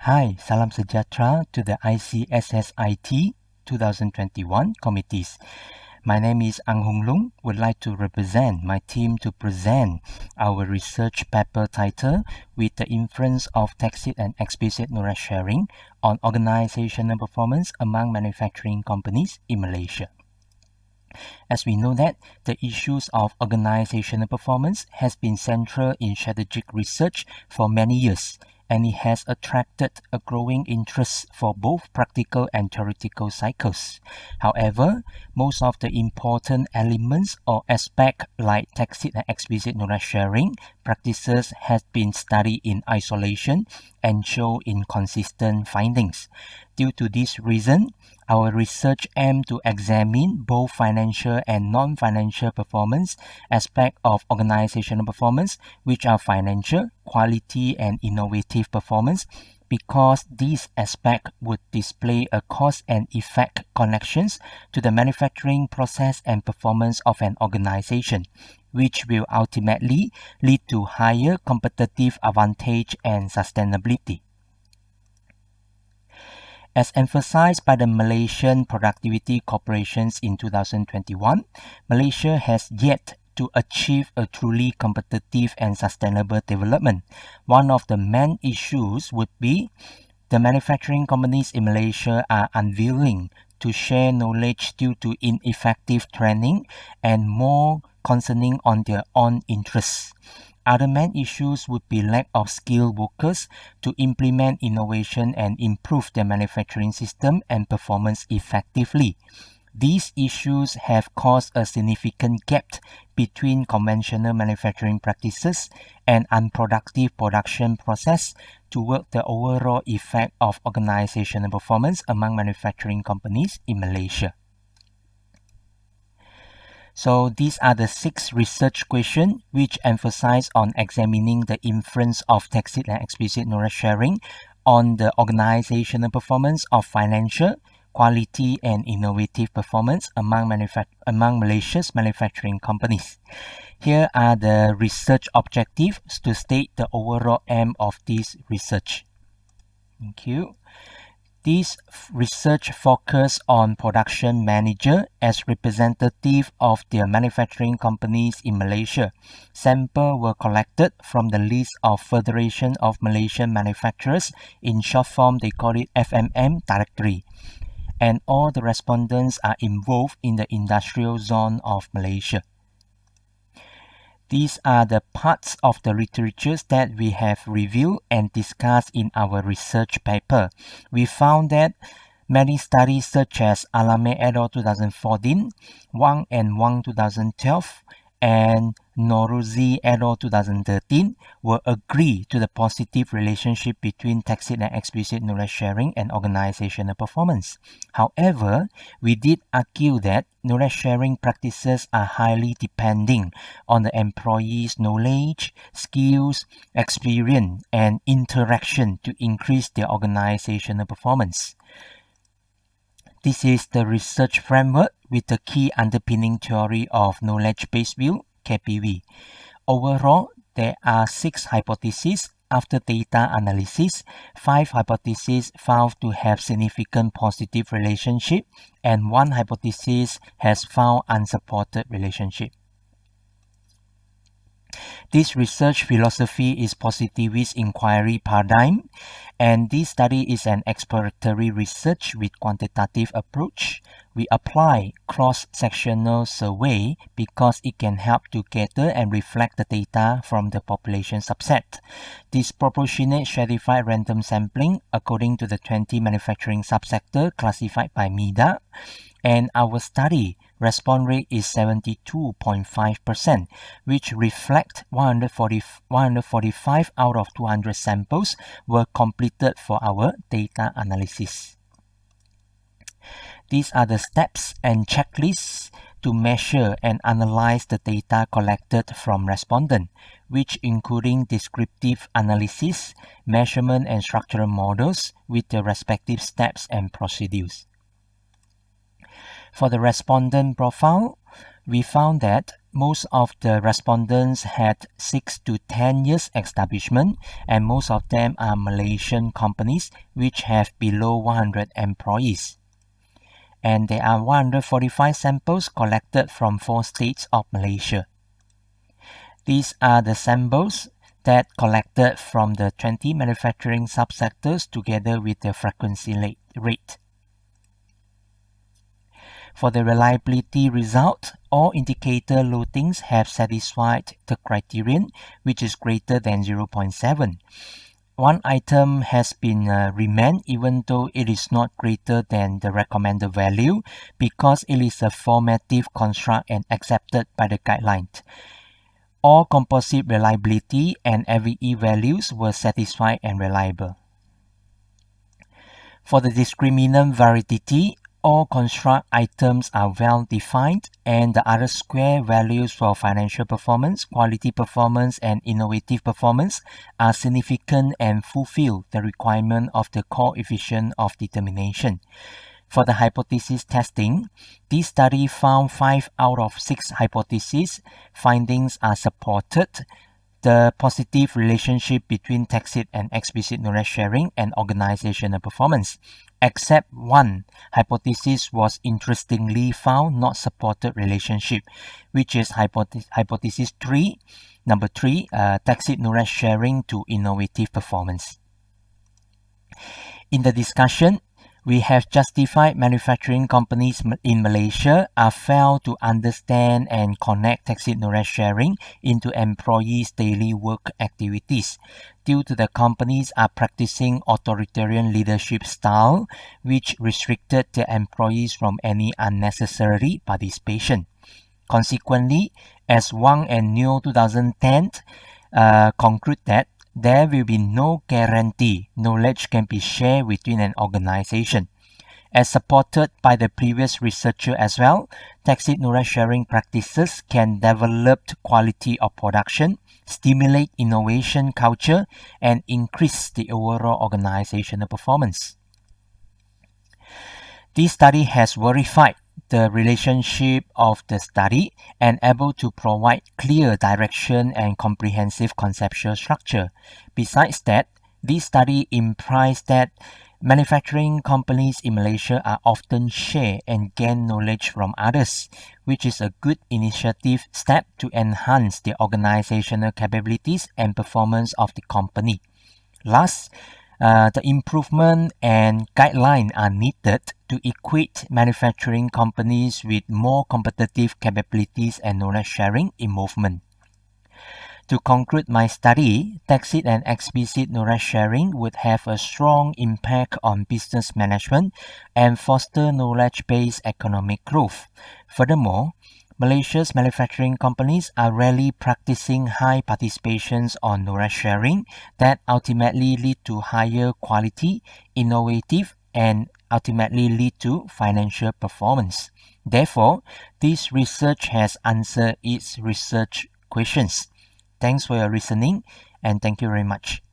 Hi, salam sejahtera to the ICSSiT2021 committees. My name is Loong. Would like to represent my team to present our research paper title with the inference of tacit and explicit knowledge sharing on organizational performance among manufacturing companies in Malaysia. As we know that the issues of organizational performance has been central in strategic research for many years, and it has attracted a growing interest for both practical and theoretical cycles. However, most of the important elements or aspects like tacit and explicit knowledge sharing practices have been studied in isolation and show inconsistent findings. Due to this reason, our research aims to examine both financial and non-financial performance aspects of organizational performance, which are financial, quality, and innovative performance, because these aspects would display a cause and effect connections to the manufacturing process and performance of an organization, which will ultimately lead to higher competitive advantage and sustainability. As emphasized by the Malaysian Productivity Corporations in 2021, Malaysia has yet to achieve a truly competitive and sustainable development. One of the main issues would be the manufacturing companies in Malaysia are unwilling to share knowledge due to ineffective training and more concerning on their own interests. Other main issues would be lack of skilled workers to implement innovation and improve their manufacturing system and performance effectively. These issues have caused a significant gap between conventional manufacturing practices and unproductive production process toward the overall effect of organizational performance among manufacturing companies in Malaysia. So these are the 6 research questions which emphasize on examining the inference of tacit and explicit knowledge sharing on the organizational performance of financial, quality, and innovative performance among Malaysia's manufacturing companies. Here are the research objectives to state the overall aim of this research. Thank you. This research focused on production manager as representative of their manufacturing companies in Malaysia. Samples were collected from the list of Federation of Malaysian Manufacturers, in short form they call it FMM directory. And all the respondents are involved in the industrial zone of Malaysia. These are the parts of the literature that we have reviewed and discussed in our research paper. We found that many studies such as Alame et al. 2014, Wang and Wang 2012, and Norouzi et al. 2013 will agree to the positive relationship between tacit and explicit knowledge sharing and organizational performance. However, we did argue that knowledge sharing practices are highly depending on the employees' knowledge, skills, experience, and interaction to increase their organizational performance. This is the research framework with the key underpinning theory of knowledge-based view, KPV. Overall, there are 6 hypotheses. After data analysis, 5 hypotheses found to have significant positive relationship, and 1 hypothesis has found unsupported relationship. This research philosophy is positivist inquiry paradigm, and this study is an exploratory research with quantitative approach. We apply cross-sectional survey because it can help to gather and reflect the data from the population subset. Disproportionate stratified random sampling according to the 20 manufacturing subsector classified by MIDA. And our study response rate is 72.5%, which reflect 145 out of 200 samples were completed for our data analysis. These are the steps and checklists to measure and analyze the data collected from respondents, which including descriptive analysis, measurement and structural models with the respective steps and procedures. For the respondent profile, we found that most of the respondents had 6 to 10 years establishment, and most of them are Malaysian companies which have below 100 employees. And there are 145 samples collected from 4 states of Malaysia. These are the samples that collected from the 20 manufacturing subsectors together with the frequency rate. For the reliability result, all indicator loadings have satisfied the criterion, which is greater than 0.7. One item has been remained even though it is not greater than the recommended value because it is a formative construct and accepted by the guidelines. All composite reliability and FVE values were satisfied and reliable. For the discriminant variety, all construct items are well defined, and the other square values for financial performance, quality performance, and innovative performance are significant and fulfill the requirement of the coefficient of determination. For the hypothesis testing, this study found 5 out of 6 hypothesis findings are supported. The positive relationship between tacit and explicit knowledge sharing and organizational performance, except one hypothesis was interestingly found not supported relationship, which is hypothesis 3, number 3, tacit knowledge sharing to innovative performance. In the discussion, we have justified manufacturing companies in Malaysia are failed to understand and connect tacit knowledge sharing into employees' daily work activities due to the companies are practicing authoritarian leadership style, which restricted their employees from any unnecessary participation. Consequently, as Wang and Neo 2010 conclude that there will be no guarantee knowledge can be shared within an organization. As supported by the previous researcher as well, tacit knowledge sharing practices can develop quality of production, stimulate innovation culture, and increase the overall organizational performance. This study has verified the relationship of the study and able to provide clear direction and comprehensive conceptual structure. Besides that, this study implies that manufacturing companies in Malaysia are often share and gain knowledge from others, which is a good initiative step to enhance the organizational capabilities and performance of the company. Last, the improvement and guidelines are needed to equate manufacturing companies with more competitive capabilities and knowledge sharing in movement. To conclude my study, tacit and explicit knowledge sharing would have a strong impact on business management and foster knowledge-based economic growth. Furthermore, Malaysia's manufacturing companies are rarely practicing high participations on knowledge sharing that ultimately lead to higher quality, innovative, and ultimately lead to financial performance. Therefore, this research has answered its research questions. Thanks for your listening, and thank you very much.